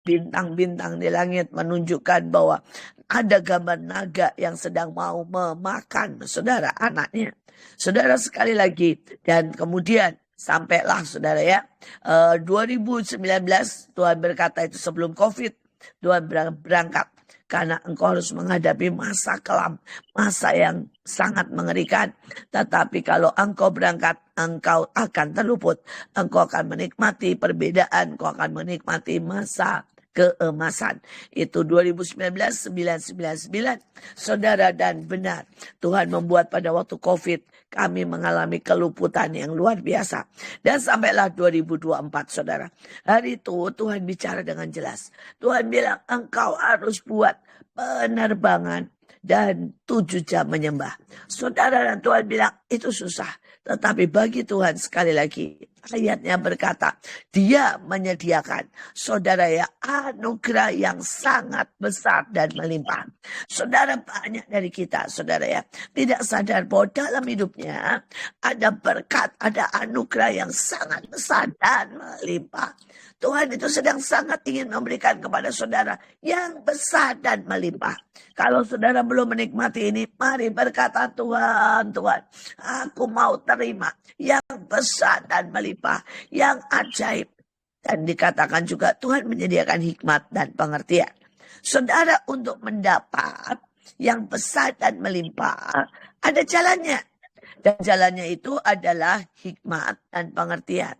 bintang-bintang di langit menunjukkan bahwa ada gambar naga yang sedang mau memakan saudara anaknya. Saudara sekali lagi, dan kemudian sampailah saudara ya, 2019 Tuhan berkata itu sebelum COVID, Tuhan berangkat. Karena engkau harus menghadapi masa kelam, masa yang sangat mengerikan. Tetapi kalau engkau berangkat, engkau akan terluput. Engkau akan menikmati perbedaan, engkau akan menikmati masa keemasan. Itu 2019, 999. Saudara, dan benar, Tuhan membuat pada waktu COVID, kami mengalami keluputan yang luar biasa. Dan sampailah 2024, saudara. Hari itu Tuhan bicara dengan jelas. Tuhan bilang, engkau harus buat penerbangan dan 7 jam menyembah. Saudara, dan Tuhan bilang, itu susah. Tetapi bagi Tuhan, sekali lagi, ayatnya berkata, Dia menyediakan, saudara ya, anugerah yang sangat besar dan melimpah. Saudara, banyak dari kita, saudara ya, tidak sadar bahwa dalam hidupnya ada berkat, ada anugerah yang sangat besar dan melimpah. Tuhan itu sedang sangat ingin memberikan kepada saudara yang besar dan melimpah. Kalau saudara belum menikmati ini, mari berkata, Tuhan, Tuhan, aku mau terima yang besar dan melimpah, yang ajaib. Dan dikatakan juga Tuhan menyediakan hikmat dan pengertian. Saudara, untuk mendapat yang besar dan melimpah, ada jalannya. Dan jalannya itu adalah hikmat dan pengertian.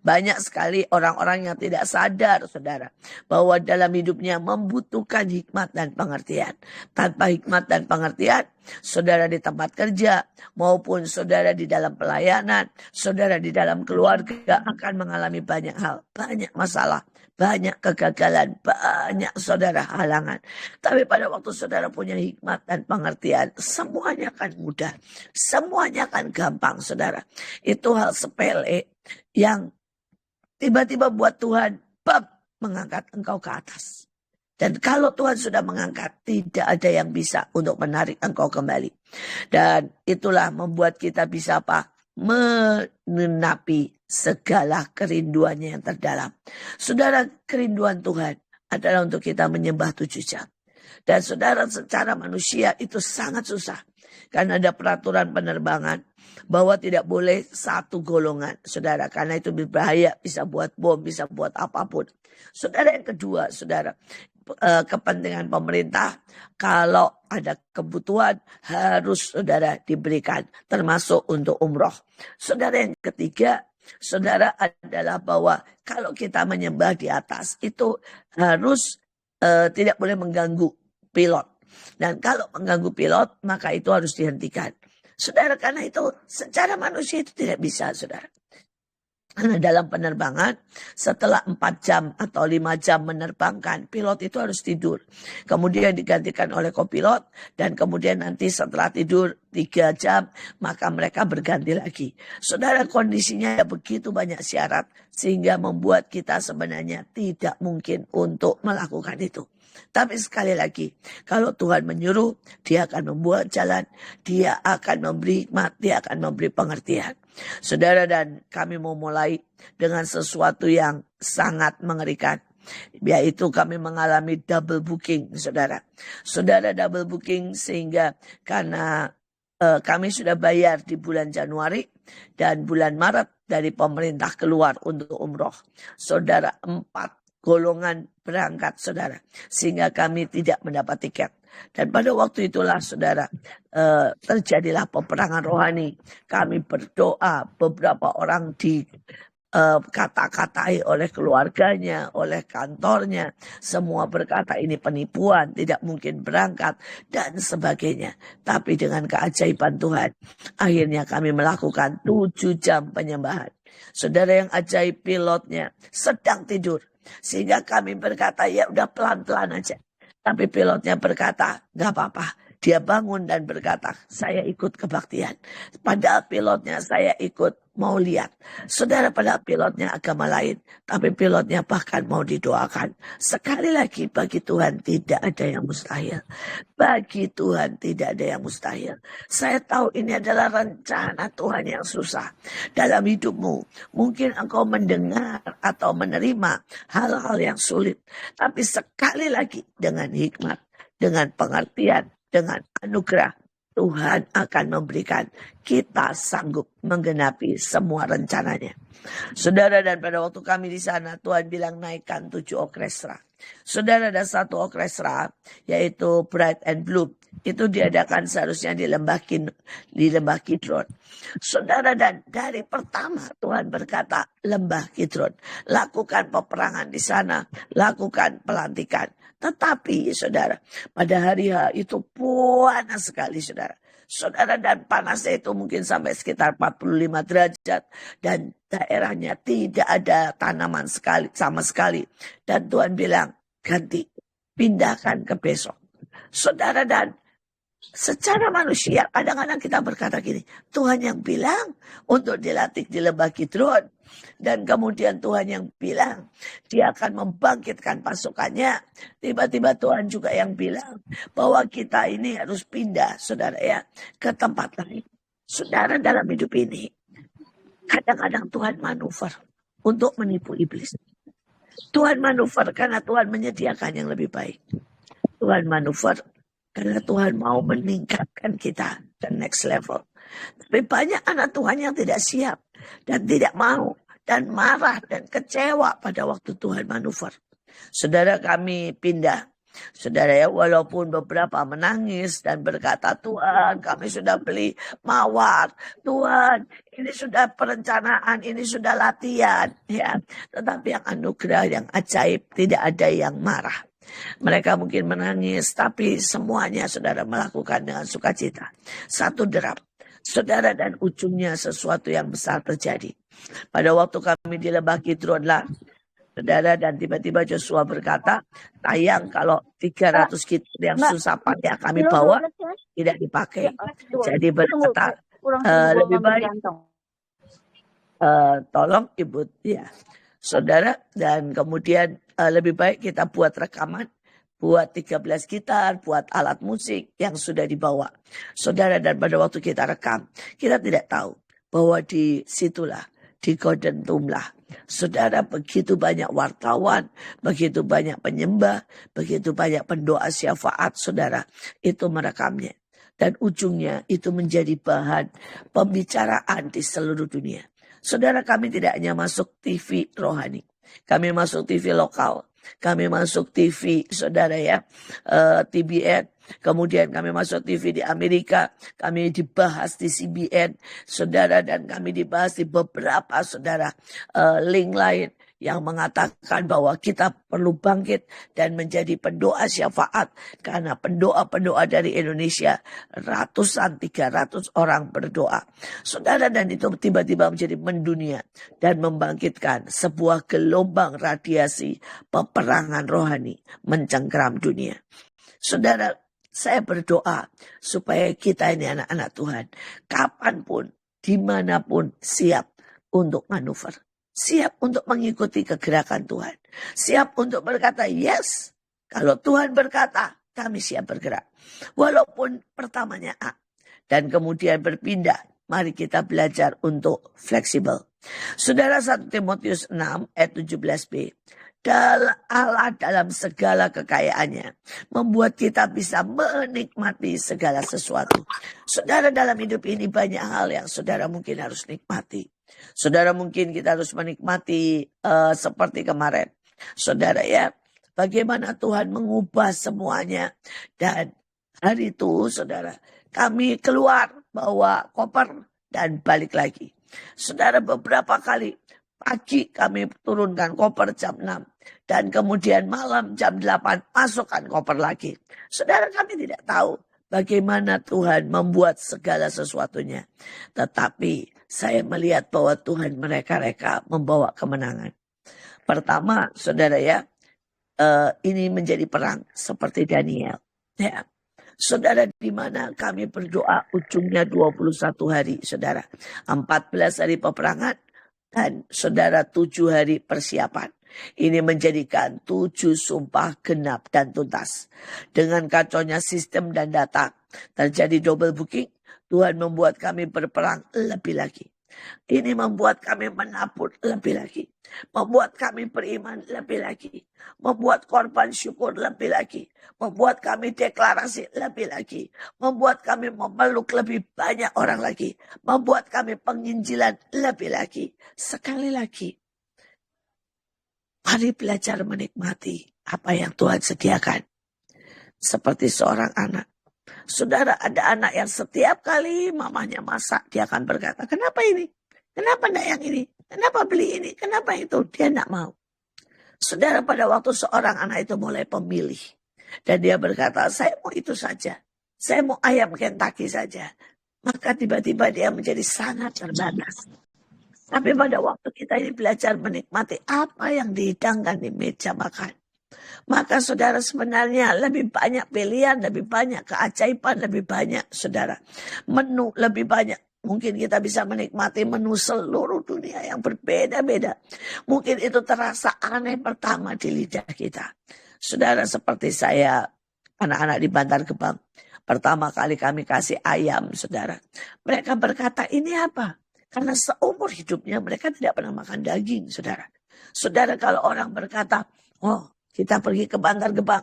Banyak sekali orang-orang yang tidak sadar, saudara, bahwa dalam hidupnya membutuhkan hikmat dan pengertian. Tanpa hikmat dan pengertian, saudara di tempat kerja, maupun saudara di dalam pelayanan, saudara di dalam keluarga akan mengalami banyak hal, banyak masalah, banyak kegagalan, banyak saudara halangan. Tapi pada waktu saudara punya hikmat dan pengertian, semuanya akan mudah, semuanya akan gampang, saudara. Itu hal sepele yang tiba-tiba buat Tuhan mengangkat engkau ke atas. Dan kalau Tuhan sudah mengangkat, tidak ada yang bisa untuk menarik engkau kembali. Dan itulah membuat kita bisa apa? Menenapi segala kerinduannya yang terdalam. Saudara, kerinduan Tuhan adalah untuk kita menyembah 7 jam. Dan saudara, secara manusia itu sangat susah. Karena ada peraturan penerbangan bahwa tidak boleh satu golongan, saudara. Karena itu berbahaya, bisa buat bom, bisa buat apapun. Saudara, yang kedua, saudara, kepentingan pemerintah, kalau ada kebutuhan harus saudara diberikan, termasuk untuk umroh. Saudara, yang ketiga, saudara, adalah bahwa kalau kita menyembah di atas itu harus tidak boleh mengganggu pilot. Dan kalau mengganggu pilot, maka itu harus dihentikan. Saudara, karena itu secara manusia itu tidak bisa, saudara. Karena dalam penerbangan, setelah 4 jam atau 5 jam menerbangkan, pilot itu harus tidur. Kemudian digantikan oleh kopilot, dan kemudian nanti setelah tidur 3 jam, maka mereka berganti lagi. Saudara, kondisinya begitu banyak syarat, sehingga membuat kita sebenarnya tidak mungkin untuk melakukan itu. Tapi sekali lagi, kalau Tuhan menyuruh, Dia akan membuat jalan, Dia akan memberi hikmat, Dia akan memberi pengertian. Saudara, dan kami mau mulai dengan sesuatu yang sangat mengerikan, yaitu kami mengalami double booking, saudara. Saudara, double booking sehingga karena kami sudah bayar di bulan Januari dan bulan Maret dari pemerintah keluar untuk umroh. Saudara, 4 golongan berangkat, saudara, sehingga kami tidak mendapat tiket. Dan pada waktu itulah, saudara, terjadilah peperangan rohani. Kami berdoa, beberapa orang kata-katai oleh keluarganya, oleh kantornya, semua berkata ini penipuan, tidak mungkin berangkat, dan sebagainya. Tapi dengan keajaiban Tuhan, akhirnya kami melakukan 7 jam penyembahan. Saudara, yang ajaib, pilotnya sedang tidur, sehingga kami berkata, ya udah pelan-pelan aja. Tapi pilotnya berkata, gak apa-apa, Dia bangun dan berkata, saya ikut kebaktian. Padahal pilotnya saya ikut mau lihat. Saudara, padahal pilotnya agama lain. Tapi pilotnya bahkan mau didoakan. Sekali lagi, bagi Tuhan tidak ada yang mustahil. Bagi Tuhan tidak ada yang mustahil. Saya tahu ini adalah rencana Tuhan yang susah. Dalam hidupmu, mungkin engkau mendengar atau menerima hal-hal yang sulit. Tapi sekali lagi, dengan hikmat, dengan pengertian, dengan anugerah, Tuhan akan memberikan kita sanggup menggenapi semua rencananya. Saudara, dan pada waktu kami di sana, Tuhan bilang naikkan 7 orkestra. Saudara, ada 1 orkestra, yaitu Bright and Blue. Itu diadakan seharusnya di Lembah Kidron. Saudara, dan dari pertama Tuhan berkata, Lembah Kidron, lakukan peperangan di sana, lakukan pelantikan. Tetapi saudara, pada hari H itu panas sekali saudara. Saudara, dan panasnya itu mungkin sampai sekitar 45 derajat. Dan daerahnya tidak ada tanaman sama sekali. Dan Tuhan bilang, ganti, pindahkan ke besok. Saudara, dan secara manusia kadang-kadang kita berkata gini, Tuhan yang bilang untuk dilatih di Lembah Kidron. Dan kemudian Tuhan yang bilang dia akan membangkitkan pasukannya. Tiba-tiba Tuhan juga yang bilang bahwa kita ini harus pindah, saudara ya, ke tempat lain. Saudara, dalam hidup ini kadang-kadang Tuhan manuver untuk menipu iblis. Tuhan manuver karena Tuhan menyediakan yang lebih baik. Tuhan manuver karena Tuhan mau meningkatkan kita ke next level. Tapi banyak anak Tuhan yang tidak siap dan tidak mau dan marah dan kecewa pada waktu Tuhan manuver. Saudara, kami pindah. Saudara ya, walaupun beberapa menangis dan berkata, Tuhan kami sudah beli mawar. Tuhan ini sudah perencanaan, ini sudah latihan. Ya, tetapi yang anugerah, yang ajaib, tidak ada yang marah. Mereka mungkin menangis, tapi semuanya saudara melakukan dengan sukacita. 1 derap. Saudara, dan ujungnya sesuatu yang besar terjadi. Pada waktu kami di Lembah Kidron lah, saudara, dan tiba-tiba Joshua berkata, sayang kalau 300 kitab yang susah payah kami bawa tidak dipakai. Jadi berkata, lebih baik tolong ibu ya saudara, dan kemudian lebih baik kita buat rekaman, buat 13 gitar, buat alat musik yang sudah dibawa. Saudara, dan pada waktu kita rekam, kita tidak tahu bahwa di situlah, di Golden Tomb lah, saudara, begitu banyak wartawan, begitu banyak penyembah, begitu banyak pendoa syafaat, saudara, itu merekamnya. Dan ujungnya itu menjadi bahan pembicaraan di seluruh dunia. Saudara, kami tidak hanya masuk TV rohani, kami masuk TV lokal, kami masuk TV, saudara ya, TBN. Kemudian kami masuk TV di Amerika, kami dibahas di CBN, saudara, dan kami dibahas di beberapa, saudara, link lain yang mengatakan bahwa kita perlu bangkit dan menjadi pendoa syafaat. Karena pendoa-pendoa dari Indonesia, ratusan, 300 orang berdoa. Saudara, dan itu tiba-tiba menjadi mendunia dan membangkitkan sebuah gelombang radiasi peperangan rohani mencengkeram dunia. Saudara, saya berdoa supaya kita ini anak-anak Tuhan, kapanpun, dimanapun, siap untuk manuver. Siap untuk mengikuti kegerakan Tuhan. Siap untuk berkata, yes. Kalau Tuhan berkata, kami siap bergerak. Walaupun pertamanya A. Dan kemudian berpindah. Mari kita belajar untuk fleksibel. Saudara, 1 Timotius 6 ayat 17b. Allah dalam segala kekayaannya membuat kita bisa menikmati segala sesuatu. Saudara, dalam hidup ini banyak hal yang saudara mungkin harus nikmati. Saudara, mungkin kita harus menikmati seperti kemarin. Saudara ya, bagaimana Tuhan mengubah semuanya. Dan hari itu saudara, kami keluar bawa koper dan balik lagi. Saudara, beberapa kali pagi kami turunkan koper jam 6. Dan kemudian malam jam 8 masukkan koper lagi. Saudara, kami tidak tahu bagaimana Tuhan membuat segala sesuatunya. Tetapi saya melihat bahwa Tuhan mereka membawa kemenangan. Pertama, saudara ya, ini menjadi perang seperti Daniel. Ya, Saudara, di mana kami berdoa ujungnya 21 hari, saudara. 14 hari peperangan dan saudara 7 hari persiapan. Ini menjadikan 7 sumpah genap dan tuntas. Dengan kacaunya sistem dan data, terjadi double booking. Tuhan membuat kami berperang lebih lagi. Ini membuat kami menabur lebih lagi. Membuat kami beriman lebih lagi. Membuat korban syukur lebih lagi. Membuat kami deklarasi lebih lagi. Membuat kami memeluk lebih banyak orang lagi. Membuat kami penginjilan lebih lagi. Sekali lagi, mari belajar menikmati apa yang Tuhan sediakan. Seperti seorang anak. Saudara, ada anak yang setiap kali mamanya masak, dia akan berkata, kenapa ini? Kenapa enggak yang ini? Kenapa beli ini? Kenapa itu? Dia enggak mau. Saudara, pada waktu seorang anak itu mulai pemilih. Dan dia berkata, saya mau itu saja. Saya mau ayam Kentucky saja. Maka tiba-tiba dia menjadi sangat terbatas. Tapi pada waktu kita ini belajar menikmati apa yang dihidangkan di meja makan. Maka saudara, sebenarnya lebih banyak pilihan, lebih banyak keajaiban, lebih banyak saudara. Menu lebih banyak. Mungkin kita bisa menikmati menu seluruh dunia yang berbeda-beda. Mungkin itu terasa aneh pertama di lidah kita. Saudara, seperti saya, anak-anak di Bantar Gebang. Pertama kali kami kasih ayam, saudara. Mereka berkata, ini apa? Karena seumur hidupnya mereka tidak pernah makan daging, saudara. Saudara, kalau orang berkata, oh, kita pergi ke Bantar Gebang,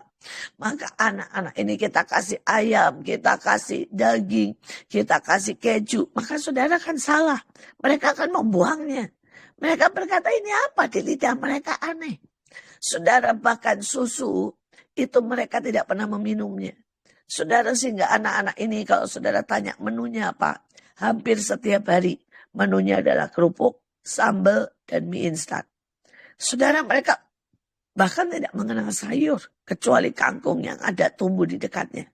maka anak-anak ini kita kasih ayam, kita kasih daging, kita kasih keju. Maka saudara kan salah. Mereka akan membuangnya. Mereka berkata ini apa, di lidah mereka aneh. Saudara, bahkan susu itu mereka tidak pernah meminumnya. Saudara, sehingga anak-anak ini kalau saudara tanya menunya apa, hampir setiap hari menunya adalah kerupuk, sambal, dan mie instan. Saudara, mereka bahkan tidak mengenal sayur, kecuali kangkung yang ada tumbuh di dekatnya.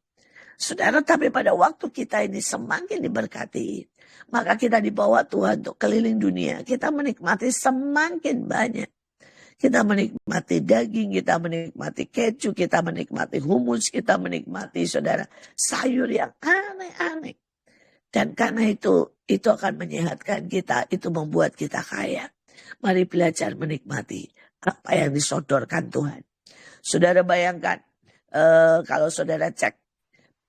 Saudara, tapi pada waktu kita ini semakin diberkati, maka kita dibawa Tuhan untuk keliling dunia. Kita menikmati semakin banyak. Kita menikmati daging, kita menikmati keju, kita menikmati humus, kita menikmati saudara sayur yang aneh-aneh. Dan karena itu akan menyehatkan kita, itu membuat kita kaya. Mari belajar menikmati apa yang disodorkan Tuhan. Saudara bayangkan, kalau saudara cek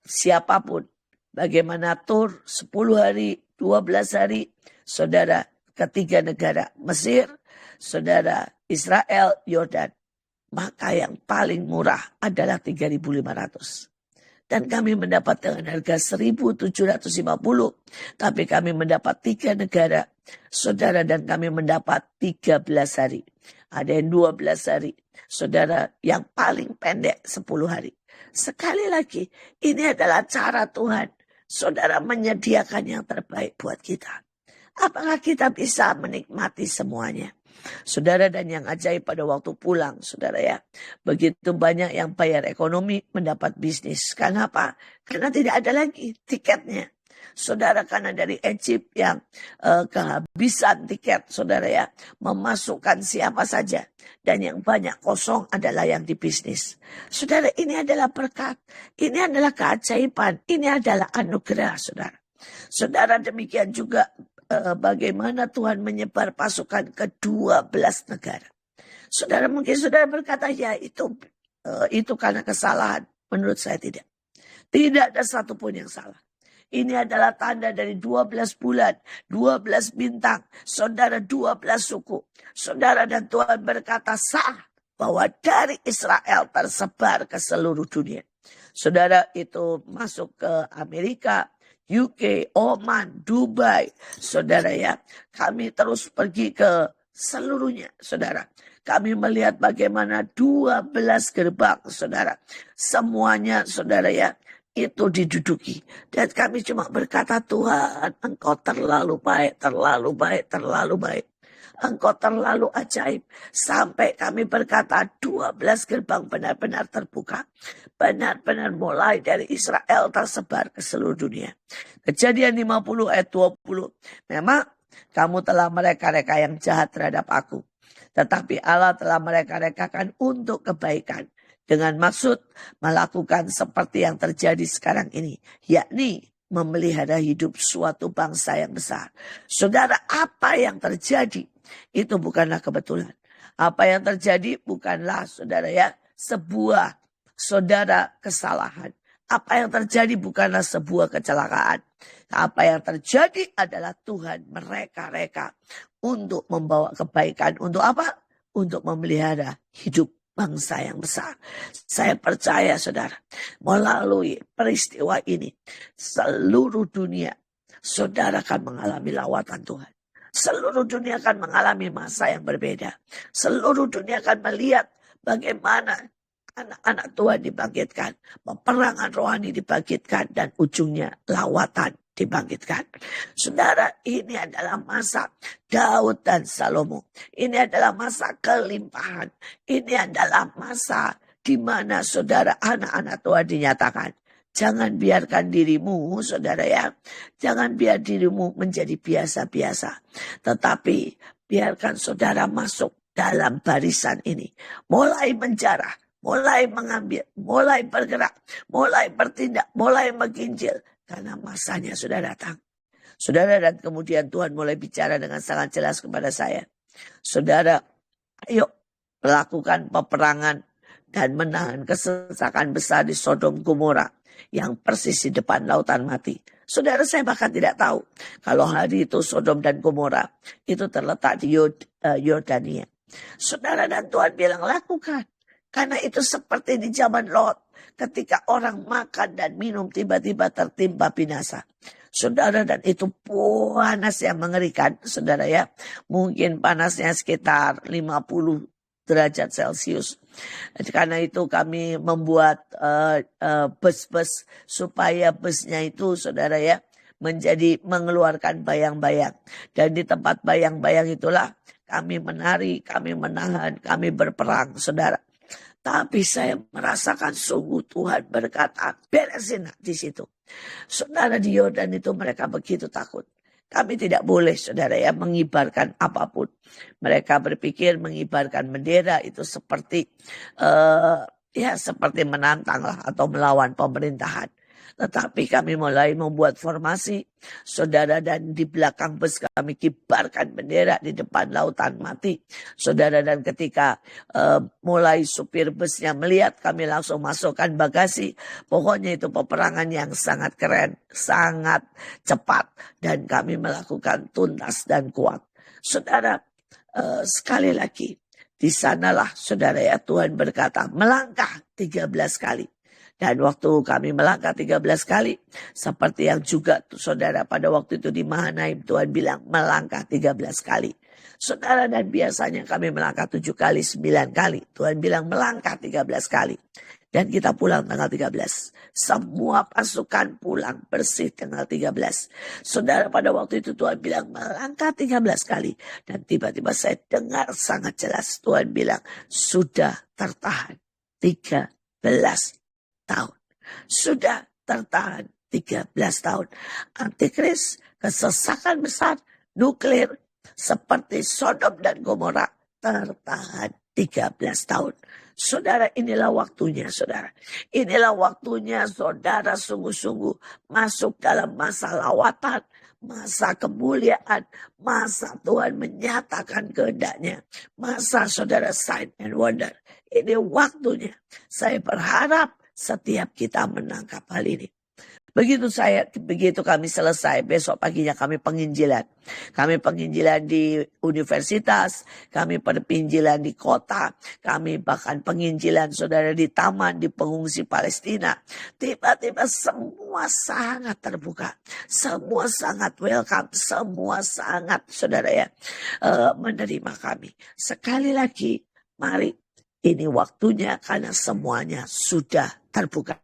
siapapun, bagaimana tur 10 hari, 12 hari, saudara ketiga negara, Mesir, saudara Israel, Yordan. Maka yang paling murah adalah 3.500. Dan kami mendapat dengan harga 1.750. Tapi kami mendapat 3 negara. Saudara, dan kami mendapat 13 hari. Ada yang 12 hari. Saudara, yang paling pendek 10 hari. Sekali lagi, ini adalah cara Tuhan. Saudara menyediakan yang terbaik buat kita. Apakah kita bisa menikmati semuanya? Saudara, dan yang ajaib pada waktu pulang, saudara ya, begitu banyak yang bayar ekonomi mendapat bisnis. Kenapa? Karena tidak ada lagi tiketnya. Saudara, karena dari Egypt yang kehabisan tiket, saudara ya, memasukkan siapa saja. Dan yang banyak kosong adalah yang di bisnis. Saudara, ini adalah berkat. Ini adalah keajaiban. Ini adalah anugerah, saudara. Saudara, demikian juga bagaimana Tuhan menyebar pasukan ke 12 negara. Saudara, mungkin saudara berkata, ya itu karena kesalahan. Menurut saya tidak. Tidak ada satupun yang salah. Ini adalah tanda dari 12 bulan, 12 bintang, saudara 12 suku. Saudara, dan Tuhan berkata sah bahwa dari Israel tersebar ke seluruh dunia. Saudara, itu masuk ke Amerika, UK, Oman, Dubai. Saudara ya, kami terus pergi ke seluruhnya, saudara. Kami melihat bagaimana 12 gerbang, saudara. Semuanya, saudara ya, itu diduduki. Dan kami cuma berkata, Tuhan, Engkau terlalu baik, terlalu baik, terlalu baik. Engkau terlalu ajaib. Sampai kami berkata 12 gerbang benar-benar terbuka. Benar-benar mulai dari Israel tersebar ke seluruh dunia. Kejadian 50 ayat 20. Memang kamu telah mereka-reka yang jahat terhadap aku. Tetapi Allah telah mereka-rekakan untuk kebaikan. dengan maksud melakukan seperti yang terjadi sekarang ini, yakni memelihara hidup suatu bangsa yang besar. Saudara, apa yang terjadi itu bukanlah kebetulan. Apa yang terjadi bukanlah, saudara ya, sebuah saudara kesalahan. Apa yang terjadi bukanlah sebuah kecelakaan. Apa yang terjadi adalah Tuhan mereka-reka untuk membawa kebaikan. Untuk apa? Untuk memelihara hidup bangsa yang besar. Saya percaya saudara, melalui peristiwa ini, seluruh dunia saudara akan mengalami lawatan Tuhan. Seluruh dunia akan mengalami masa yang berbeda. Seluruh dunia akan melihat bagaimana anak-anak Tuhan dibangkitkan, peperangan rohani dibangkitkan, dan ujungnya lawatan dibangkitkan. Saudara, ini adalah masa Daud dan Salomo. Ini adalah masa kelimpahan. Ini adalah masa di mana saudara, anak-anak Tuhan dinyatakan. Jangan biarkan dirimu, saudara ya, jangan biar dirimu menjadi biasa-biasa. Tetapi biarkan saudara masuk dalam barisan ini. Mulai menjarah, mulai mengambil, mulai bergerak, mulai bertindak, mulai menginjil. Karena masanya sudah datang. Saudara, dan kemudian Tuhan mulai bicara dengan sangat jelas kepada saya. Saudara, ayo melakukan peperangan dan menahan kesesakan besar di Sodom Gomora yang persis di depan lautan mati. Saudara, saya bahkan tidak tahu kalau hari itu Sodom dan Gomora itu terletak di Yordania. Saudara, dan Tuhan bilang lakukan. Karena itu seperti di zaman Lot. Ketika orang makan dan minum tiba-tiba tertimpa binasa. Saudara, dan itu panas yang mengerikan. Saudara ya, mungkin panasnya sekitar 50 derajat Celcius. Karena itu kami membuat bus-bus supaya busnya itu, saudara ya, mengeluarkan bayang-bayang. Dan di tempat bayang-bayang itulah kami menari, kami menahan, kami berperang, saudara. Tapi saya merasakan sungguh Tuhan berkata, beresin di situ. Saudara, di Yordan itu mereka begitu takut. Kami tidak boleh, saudara ya, mengibarkan apapun. Mereka berpikir mengibarkan bendera itu seperti seperti menantang lah atau melawan pemerintahan. Tetapi kami mulai membuat formasi, saudara, dan di belakang bus kami kibarkan bendera di depan lautan mati. Saudara, dan ketika mulai supir busnya melihat, kami langsung masukkan bagasi. Pokoknya itu peperangan yang sangat keren, sangat cepat, dan kami melakukan tuntas dan kuat. Saudara, sekali lagi, di sanalah saudara ya, Tuhan berkata melangkah 13 kali. Dan waktu kami melangkah 13 kali, seperti yang juga saudara pada waktu itu di Mahanaim, Tuhan bilang melangkah 13 kali. Saudara, dan biasanya kami melangkah 7 kali, 9 kali. Tuhan bilang melangkah 13 kali. Dan kita pulang tanggal 13. Semua pasukan pulang bersih tanggal 13. Saudara, pada waktu itu Tuhan bilang melangkah 13 kali. Dan tiba-tiba saya dengar sangat jelas Tuhan bilang sudah tertahan 13 tahun. Sudah tertahan 13 tahun. Antikris, kesesakan besar, nuklir, seperti Sodom dan Gomora, tertahan 13 tahun. Saudara, inilah waktunya, saudara. Inilah waktunya saudara sungguh-sungguh masuk dalam masa lawatan, masa kemuliaan, masa Tuhan menyatakan kehendaknya, masa saudara sign and wonder. Ini waktunya. Saya berharap setiap kita menangkap hal ini. Begitu kami selesai, besok paginya kami penginjilan. Kami penginjilan di universitas, kami penginjilan di kota, kami bahkan penginjilan saudara di taman, di pengungsi Palestina. Tiba-tiba semua sangat terbuka, semua sangat welcome, semua sangat saudara ya menerima kami. Sekali lagi, mari ini waktunya karena semuanya sudah terbuka.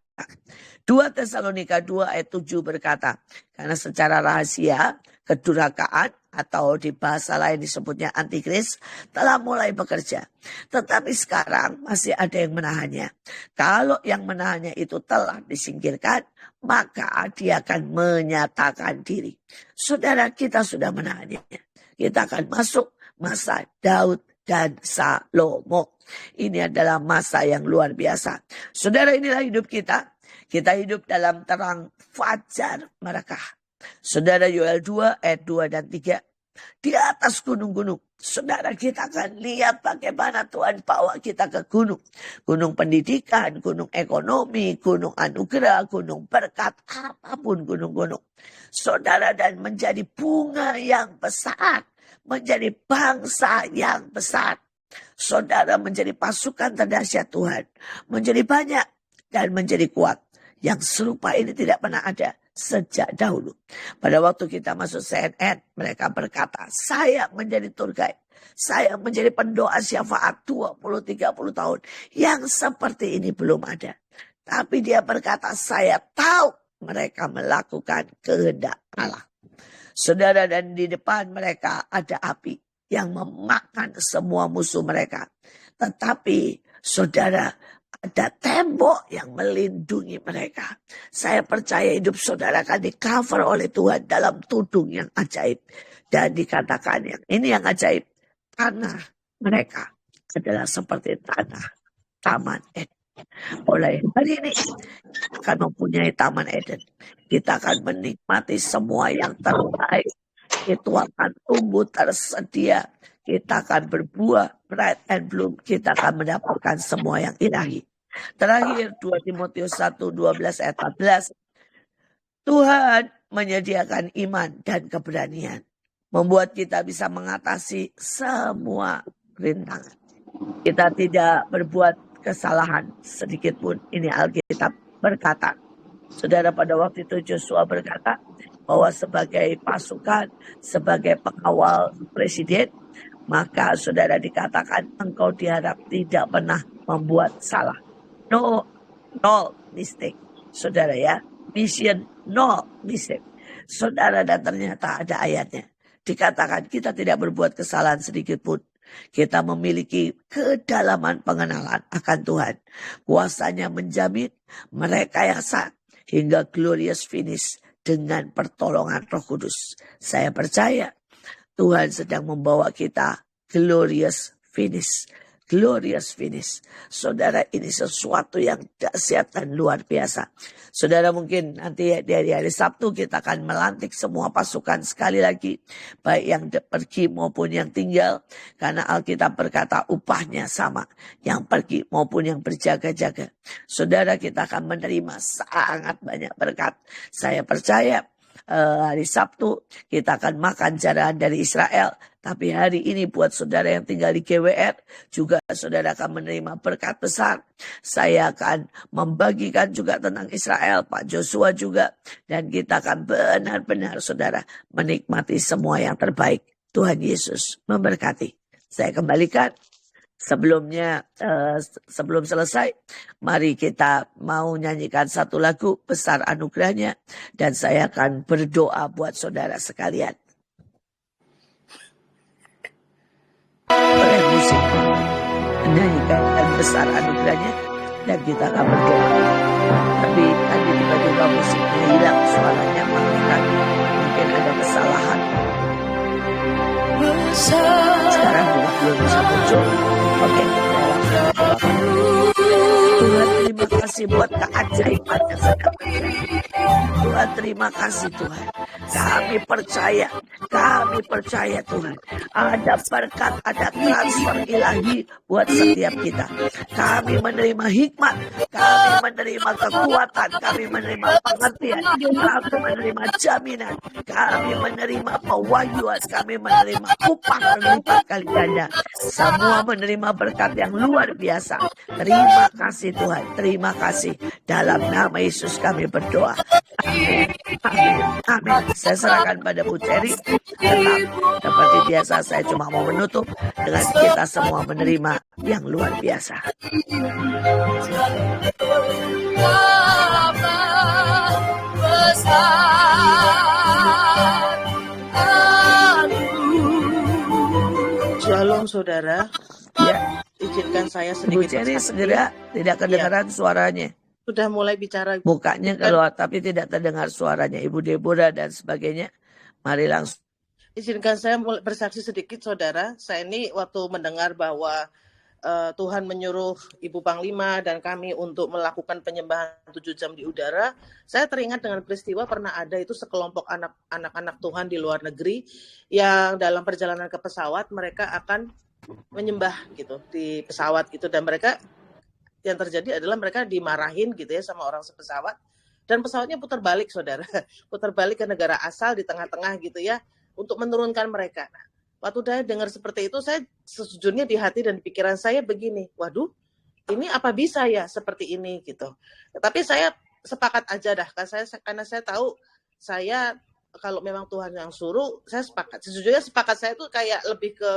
2 Tesalonika 2 ayat 7 berkata, karena secara rahasia kedurhakaan atau di bahasa lain disebutnya antikris telah mulai bekerja. Tetapi sekarang masih ada yang menahannya. Kalau yang menahannya itu telah disingkirkan, maka dia akan menyatakan diri. Saudara, kita sudah menahannya. Kita akan masuk masa Daud dan Salomo. Ini adalah masa yang luar biasa. Saudara, inilah hidup kita. Kita hidup dalam terang fajar mereka. Saudara, Yoel 2 ayat 2 dan 3. Di atas gunung-gunung, saudara, kita akan lihat bagaimana Tuhan bawa kita ke gunung. Gunung pendidikan, gunung ekonomi, gunung anugerah, gunung berkat, apapun gunung-gunung. Saudara, dan menjadi bunga yang besar, menjadi bangsa yang besar. Saudara, menjadi pasukan terdahsyat Tuhan, menjadi banyak dan menjadi kuat. Yang serupa ini tidak pernah ada sejak dahulu. Pada waktu kita masuk CNN, mereka berkata, saya menjadi tour guide, saya menjadi pendoa syafaat 20-30 tahun. Yang seperti ini belum ada. Tapi dia berkata, saya tahu mereka melakukan kehendak Allah. Saudara, dan di depan mereka ada api yang memakan semua musuh mereka. Tetapi saudara, ada tembok yang melindungi mereka. Saya percaya hidup saudara akan di-cover oleh Tuhan dalam tudung yang ajaib. Dan dikatakan ini yang ajaib. Tanah mereka adalah seperti tanah Taman Eden. Oleh hari ini kita akan mempunyai Taman Eden. Kita akan menikmati semua yang terbaik. Itu akan tumbuh tersedia. Kita akan berbuah, bright and bloom. Kita akan mendapatkan semua yang ilahi. Terakhir 2 Timotius 1:12 ayat 14. Tuhan menyediakan iman dan keberanian. Membuat kita bisa mengatasi semua rintangan. Kita tidak berbuat kesalahan sedikit pun. Ini Alkitab berkata. Saudara, pada waktu itu Joshua berkata bahwa sebagai pasukan, sebagai pengawal presiden, maka saudara dikatakan engkau diharap tidak pernah membuat salah. No mistake. Saudara ya. Mission no mistake. Saudara, dan ternyata ada ayatnya. Dikatakan kita tidak berbuat kesalahan sedikit pun. Kita memiliki kedalaman pengenalan akan Tuhan. Kuasanya menjamin mereka yang sah hingga glorious finish dengan pertolongan Roh Kudus. Saya percaya Tuhan sedang membawa kita glorious finish. Glorious finish. Saudara, ini sesuatu yang dahsyat dan luar biasa. Saudara, mungkin nanti di hari Sabtu kita akan melantik semua pasukan sekali lagi. Baik yang pergi maupun yang tinggal. Karena Alkitab berkata upahnya sama. Yang pergi maupun yang berjaga-jaga. Saudara, kita akan menerima sangat banyak berkat. Saya percaya hari Sabtu kita akan makan jarahan dari Israel. Tapi hari ini buat saudara yang tinggal di GWR juga saudara akan menerima berkat besar. Saya akan membagikan juga tentang Israel, Pak Joshua juga. Dan kita akan benar-benar saudara menikmati semua yang terbaik. Tuhan Yesus memberkati. Saya kembalikan. Sebelumnya, sebelum selesai, mari kita mau nyanyikan satu lagu Besar Anugerahnya. Dan saya akan berdoa buat saudara sekalian. Oleh musik menyanyikan Besar Anugerahnya. Dan kita akan berdoa. Tapi tadi tiba-tiba musiknya hilang, suaranya maafkan. Mungkin ada kesalahan. Sekarang belum bisa muncul. Oke. Tuhan, terima kasih buat keajaiban yang sedang terjadi. Tuhan, terima kasih Tuhan. Kami percaya Tuhan. Ada berkat, ada transfer ilahi buat setiap kita. Kami menerima hikmat, kami menerima kekuatan, kami menerima pengertian, kami menerima jaminan, kami menerima pewahyuan, kami menerima upah berlipat kali ganda. Semua menerima berkat yang luar biasa. Terima kasih Tuhan, terima kasih. Dalam nama Yesus kami berdoa. Amin. Amin. Amin. Saya serahkan pada Bu Cherry. Tetap seperti biasa saya cuma mau menutup dengan kita semua menerima yang luar biasa. Shalom saudara. Ya, izinkan saya sedikit. Bu Cherry segera, tidak kedengaran suaranya. Sudah mulai bicara. Mukanya keluar tapi tidak terdengar suaranya. Ibu Deborah dan sebagainya. Mari langsung. Izinkan saya bersaksi sedikit, saudara. Saya ini waktu mendengar bahwa Tuhan menyuruh Ibu Panglima dan kami untuk melakukan penyembahan 7 jam di udara, saya teringat dengan peristiwa pernah ada itu sekelompok anak-anak Tuhan di luar negeri yang dalam perjalanan ke pesawat mereka akan menyembah gitu di pesawat gitu, dan mereka yang terjadi adalah mereka dimarahin gitu ya sama orang sepesawat, dan pesawatnya putar balik, saudara. Putar balik ke negara asal di tengah-tengah gitu ya, untuk menurunkan mereka. Nah, waktu saya dengar seperti itu, saya sejujurnya di hati dan di pikiran saya begini, waduh, ini apa bisa ya seperti ini gitu. Tapi saya sepakat aja dah, karena saya tahu saya kalau memang Tuhan yang suruh, saya sepakat. Sejujurnya sepakat saya tuh kayak lebih ke,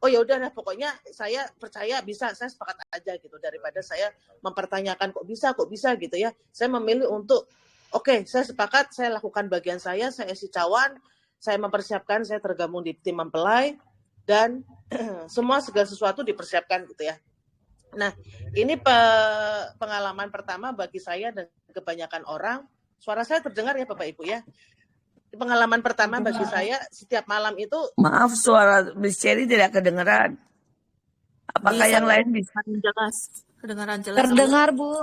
oh ya udah, pokoknya saya percaya bisa, saya sepakat aja gitu, daripada saya mempertanyakan kok bisa gitu ya. Saya memilih untuk oke, saya sepakat, saya lakukan bagian saya isi cawan, saya mempersiapkan, saya tergabung di tim mempelai, dan semua segala sesuatu dipersiapkan gitu ya. Nah, ini pengalaman pertama bagi saya dan kebanyakan orang. Suara saya terdengar ya Bapak Ibu ya? Pengalaman pertama bagi saya, setiap malam itu... Maaf, suara Miss Cherry tidak kedengeran. Apakah yang lain bisa? Jelas. Kedengaran jelas. Terdengar, Bu.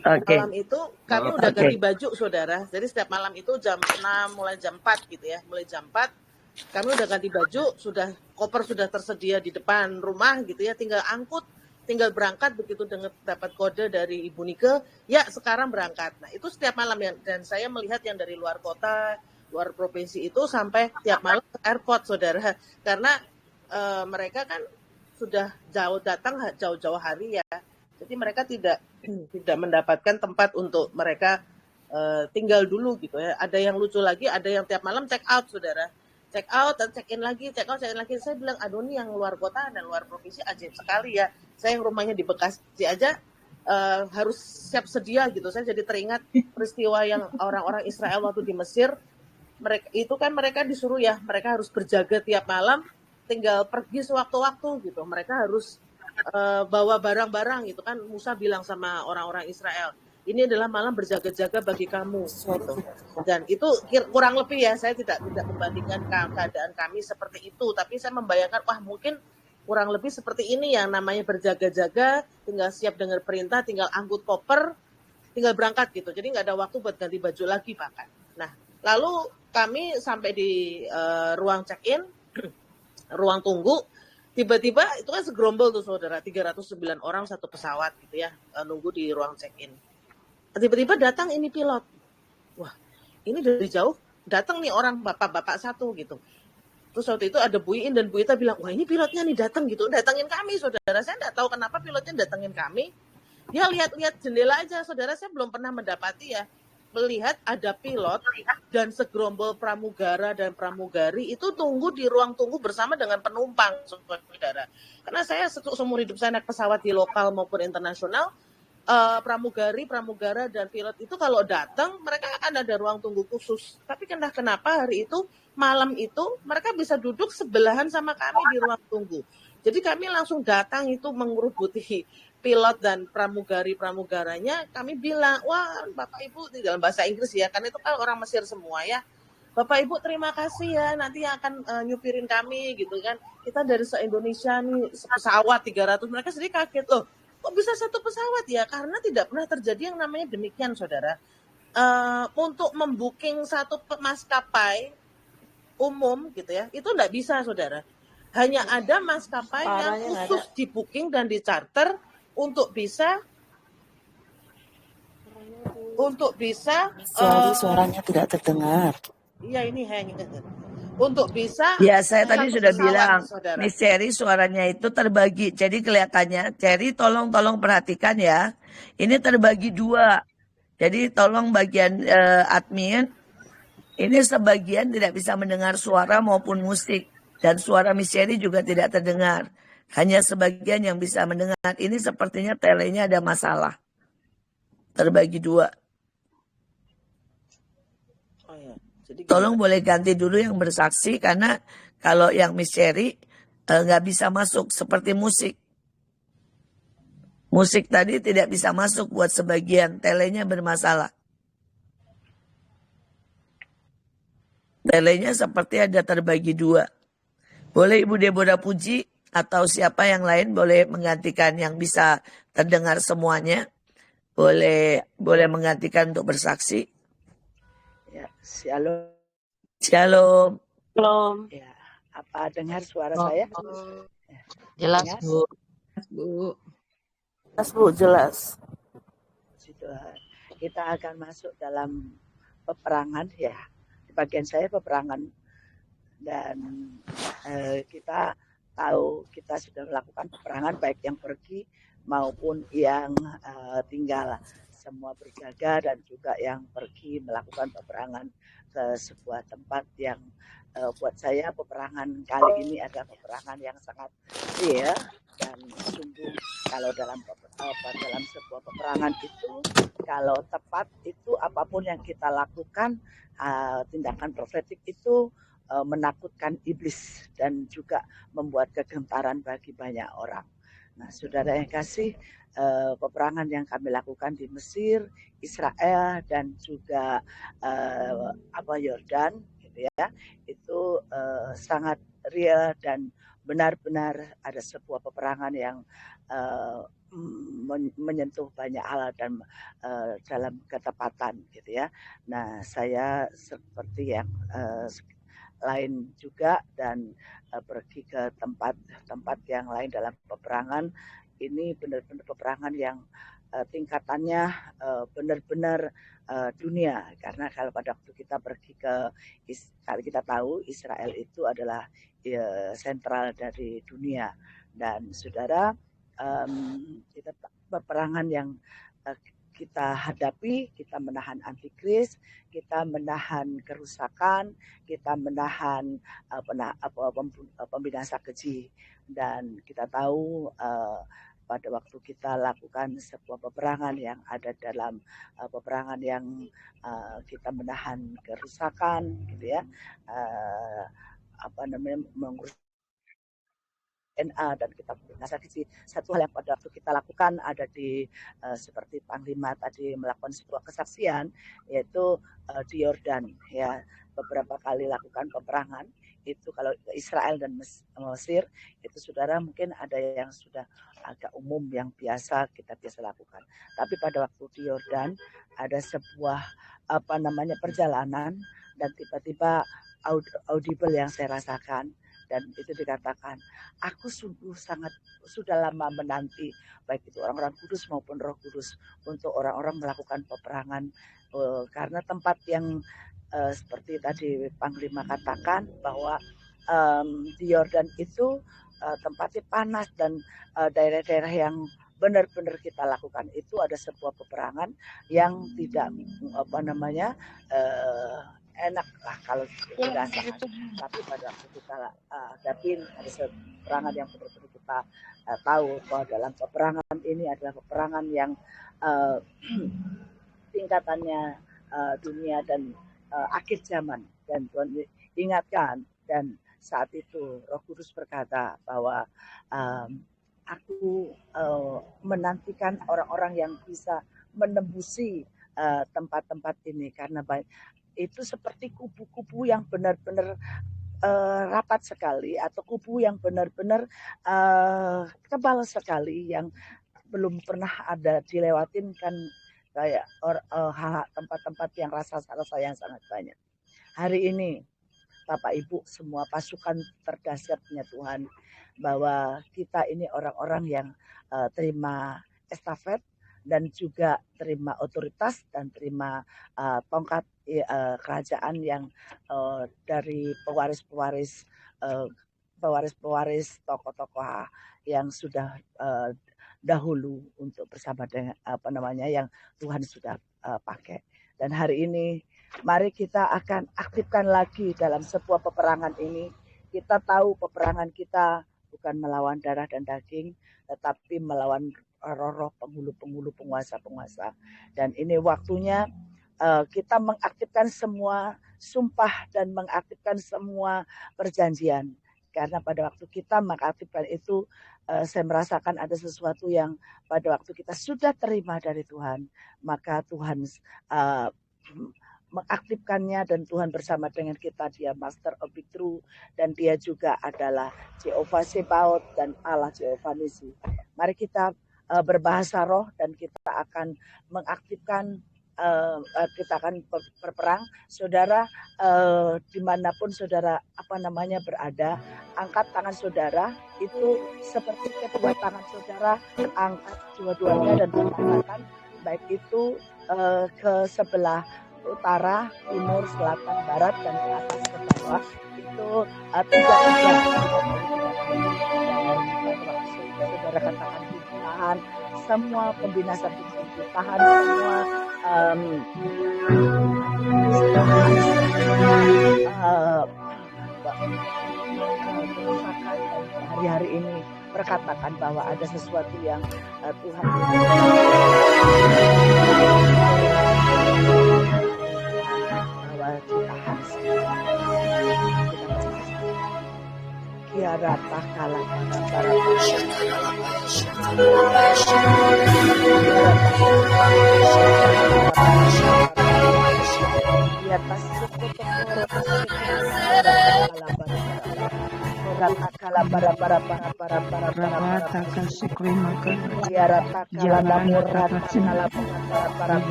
Malam itu kami udah ganti baju, saudara. Jadi setiap malam itu jam 6, mulai jam 4 gitu ya. Mulai jam 4, kami udah ganti baju, koper sudah tersedia di depan rumah gitu ya. Tinggal angkut, tinggal berangkat, begitu dapat kode dari Ibu Nike, ya sekarang berangkat. Nah itu setiap malam ya. Dan saya melihat yang dari luar kota, luar provinsi itu sampai tiap malam ke airport, saudara. Karena mereka kan sudah datang jauh-jauh hari ya. Jadi mereka tidak mendapatkan tempat untuk mereka tinggal dulu gitu ya. Ada yang lucu lagi, ada yang tiap malam check out, saudara. Check out dan check in lagi, check out, check in lagi. Saya bilang, aduh nih yang luar kota dan luar provinsi ajaib sekali ya. Saya yang rumahnya di Bekasi aja harus siap sedia gitu. Saya jadi teringat peristiwa yang orang-orang Israel waktu di Mesir. Mereka disuruh ya, mereka harus berjaga tiap malam, tinggal pergi sewaktu-waktu gitu. Mereka harus bawa barang-barang gitu kan. Musa bilang sama orang-orang Israel, ini adalah malam berjaga-jaga bagi kamu gitu. Dan itu kurang lebih ya, saya tidak membandingkan keadaan kami seperti itu, tapi saya membayangkan wah mungkin kurang lebih seperti ini yang namanya berjaga-jaga, tinggal siap dengar perintah, tinggal angkut koper, tinggal berangkat gitu. Jadi nggak ada waktu buat ganti baju lagi bahkan. Nah lalu kami sampai di ruang check-in, ruang tunggu. Tiba-tiba itu kan segerombol tuh saudara, 309 orang satu pesawat gitu ya, nunggu di ruang check-in. Tiba-tiba datang ini pilot. Wah, ini dari jauh datang nih orang bapak-bapak satu gitu. Terus waktu itu ada Bu Iin dan Bu Ita bilang, wah ini pilotnya nih datang gitu, datangin kami saudara. Saya nggak tahu kenapa pilotnya datangin kami. Dia lihat-lihat jendela aja saudara, saya belum pernah mendapati ya, melihat ada pilot dan segerombol pramugara dan pramugari itu tunggu di ruang tunggu bersama dengan penumpang, saudara. Karena saya seumur hidup saya naik pesawat di lokal maupun internasional, pramugari, pramugara dan pilot itu kalau datang mereka akan ada ruang tunggu khusus. Tapi kenapa hari itu malam itu mereka bisa duduk sebelahan sama kami di ruang tunggu. Jadi kami langsung datang itu mengerubuti pilot dan pramugari-pramugaranya. Kami bilang, wah Bapak Ibu, di dalam bahasa Inggris ya, karena itu kan orang Mesir semua ya. Bapak Ibu terima kasih ya, nanti yang akan nyupirin kami gitu kan. Kita dari se-Indonesia nih, pesawat 300, mereka sedikit kaget loh. Kok bisa satu pesawat ya? Karena tidak pernah terjadi yang namanya demikian, saudara. Untuk membooking satu maskapai umum gitu ya, itu enggak bisa, saudara. Hanya ada maskapai yang khusus di booking dan di charter untuk bisa suaranya tidak terdengar. Iya ini untuk bisa. Ya saya tadi sudah bilang, Miss Cherry suaranya itu terbagi. Jadi kelihatannya, Cherry tolong perhatikan ya. Ini terbagi dua. Jadi tolong bagian admin, ini sebagian tidak bisa mendengar suara maupun musik. Dan suara Miss Cherry juga tidak terdengar. Hanya sebagian yang bisa mendengar. Ini sepertinya telenya ada masalah. Terbagi dua. Oh ya. Jadi tolong boleh ganti dulu yang bersaksi. Karena kalau yang Miss Cherry nggak bisa masuk seperti musik. Musik tadi tidak bisa masuk buat sebagian. Telenya bermasalah. Telenya seperti ada terbagi dua. Boleh Ibu Deborah Puji atau siapa yang lain boleh menggantikan yang bisa terdengar semuanya. Boleh menggantikan untuk bersaksi. Ya, shalom. Shalom. Belum. Ya, apa dengar suara saya? Jelas, Dengar? Bu. Bu. Jelas, Bu, jelas. Puji Tuhan. Kita akan masuk dalam peperangan ya. Di bagian saya peperangan dan kita tahu kita sudah melakukan peperangan baik yang pergi maupun yang tinggal, semua berjaga dan juga yang pergi melakukan peperangan ke sebuah tempat yang buat saya peperangan kali ini adalah peperangan yang sangat real dan sungguh. Kalau dalam sebuah peperangan itu kalau tepat itu apapun yang kita lakukan, tindakan profetik itu menakutkan iblis dan juga membuat kegentaran bagi banyak orang. Nah, saudara yang kasih, peperangan yang kami lakukan di Mesir, Israel dan juga Yordan, gitu ya, itu sangat real dan benar-benar ada sebuah peperangan yang menyentuh banyak hal dan dalam ketepatan, gitu ya. Nah, saya seperti yang lain juga dan pergi ke tempat-tempat yang lain dalam peperangan. Ini benar-benar peperangan yang tingkatannya benar-benar dunia, karena kalau pada waktu kita pergi kalau kita tahu Israel itu adalah sentral dari dunia dan saudara, kita peperangan yang kita hadapi, kita menahan antikris, kita menahan kerusakan, kita menahan pembinasa keji, dan kita tahu pada waktu kita lakukan sebuah peperangan yang ada dalam peperangan yang kita menahan kerusakan, gitu ya, mengurus dan kita binasa keji. Satu hal yang pada waktu kita lakukan ada di seperti Panglima tadi melakukan sebuah kesaksian, yaitu di Yordan ya, beberapa kali lakukan peperangan itu. Kalau Israel dan Mesir itu saudara mungkin ada yang sudah agak umum yang kita biasa lakukan, tapi pada waktu di Yordan ada sebuah perjalanan dan tiba-tiba audible yang saya rasakan, dan itu dikatakan, aku sungguh sudah lama menanti baik itu orang-orang kudus maupun Roh Kudus untuk orang-orang melakukan peperangan, karena tempat yang seperti tadi Panglima katakan bahwa di Yordan itu tempatnya panas dan daerah-daerah yang benar-benar kita lakukan itu ada sebuah peperangan yang tidak enak lah kalau dirasakan. Tapi pada waktu kita hadapin ada peperangan yang benar-benar kita tahu bahwa dalam peperangan ini adalah peperangan yang tingkatannya dunia dan akhir zaman, dan Tuhan ingatkan, dan saat itu Roh Kudus berkata bahwa aku menantikan orang-orang yang bisa menembusi tempat-tempat ini, karena itu seperti kubu-kubu yang benar-benar rapat sekali, atau kubu yang benar-benar tebal sekali yang belum pernah ada dilewatin kan, kayak tempat-tempat yang rasa-rasa yang sangat banyak. Hari ini Bapak Ibu semua pasukan terdahsyatnya Tuhan, bahwa kita ini orang-orang yang terima estafet dan juga terima otoritas dan terima tongkat kerajaan yang dari pewaris-pewaris tokoh-tokoh yang sudah dahulu untuk bersama dengan yang Tuhan sudah pakai. Dan hari ini mari kita akan aktifkan lagi dalam sebuah peperangan ini. Kita tahu peperangan kita bukan melawan darah dan daging, tetapi melawan roh-roh, penghulu-penghulu, penguasa-penguasa. Dan ini waktunya kita mengaktifkan semua sumpah dan mengaktifkan semua perjanjian. Karena pada waktu kita mengaktifkan itu, saya merasakan ada sesuatu yang pada waktu kita sudah terima dari Tuhan, maka Tuhan mengaktifkannya, dan Tuhan bersama dengan kita. Dia Master of Breakthrough, dan dia juga adalah Jehovah Sebaot dan Allah Jehovah Nisi. Mari kita berbahasa roh, dan kita akan mengaktifkan, kita akan berperang. Saudara, dimanapun saudara berada, angkat tangan saudara, itu seperti kedua tangan saudara, angkat dua-duanya dan mengatakan, baik itu ke sebelah utara, timur, selatan, barat, dan ke atas ke bawah, itu tiga-tiga. Saudara katakan, ditahan semua pembinasan, ditahan semua kerusakan. Hari-hari ini perkatakan bahwa ada sesuatu yang Tuhan bahwa ditahan. Kiara takala para di atas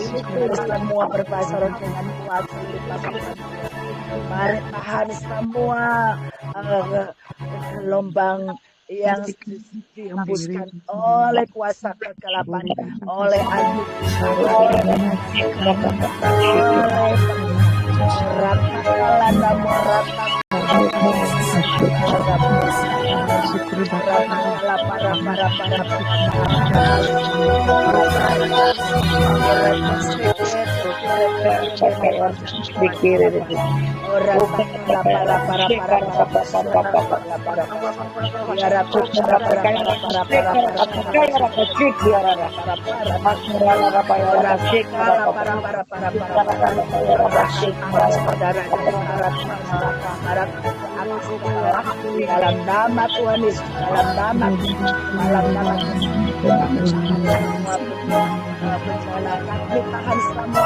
suku semua berbahasa roh dengan kuat. Mari tahan semua gelombang yang dihembuskan oleh kuasa kegelapan, oleh angin, dalam nama Tuhan Yesus, dalam nama tahan semua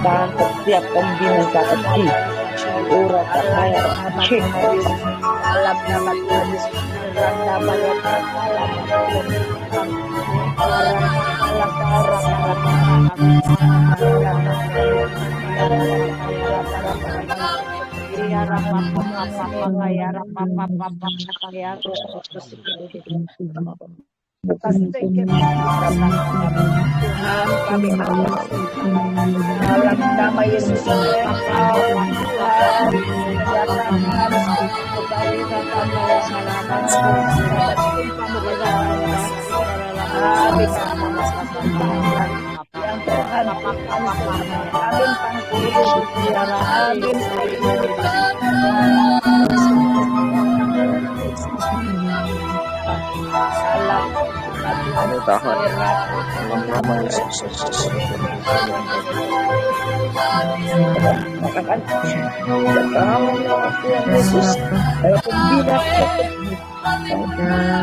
dan setiap pembinaan kecil urat saya cek dalam nama Tuhan Yesus, dalam nama Tuhan kami dalam nama Yesus kami tahan dalam nama Yesus. Katakan dalam nama Tuhan Yesus, pembina dalam nama Tuhan Yesus,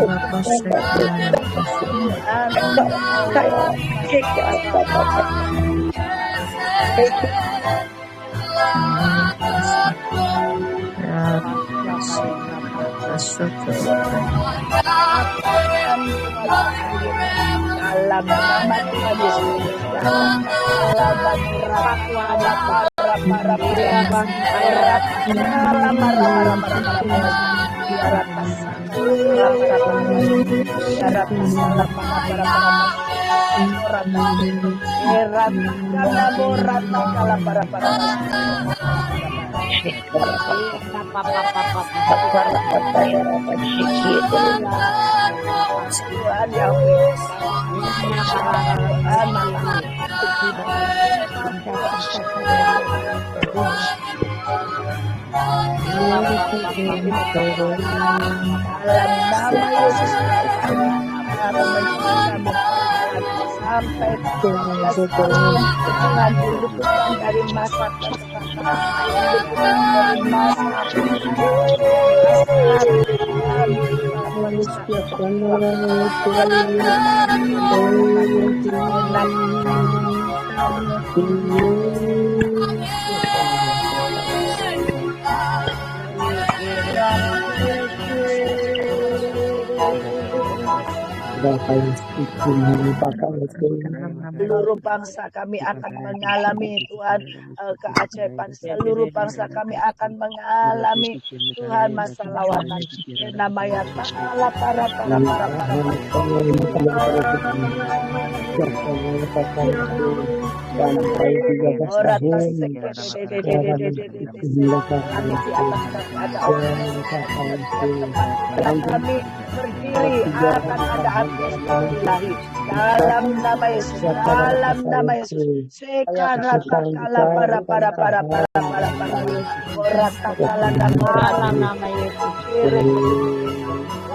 sampai Tuhan dilupakan dari masa Seluruh bangsa kami akan mengalami Tuhan keajaiban. Seluruh bangsa kami akan mengalami Tuhan masa lawatan. Namanya para orang tasik kami di atas kami berdiri akan ada api ilahi dalam nama Yesus, dalam nama Yesus. Sekarang takala para orang takala dalam nama Yesus.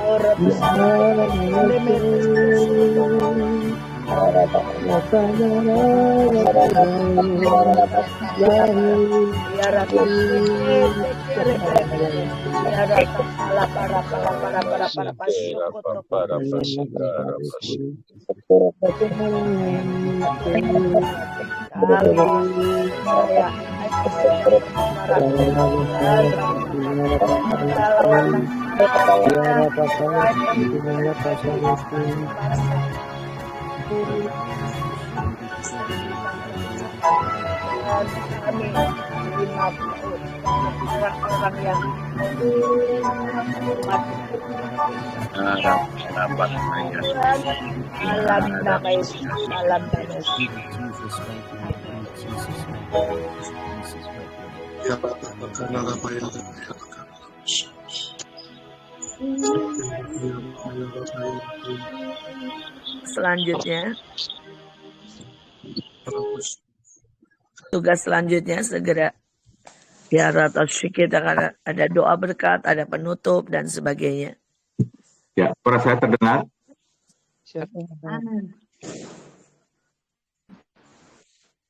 Orang kami terima orang-orang yang dalam nama Yesus, dalam nama Yesus. Selanjutnya, tugas selanjutnya segera biar atau kita akan ada doa berkat, ada penutup dan sebagainya. Ya, suara saya terdengar.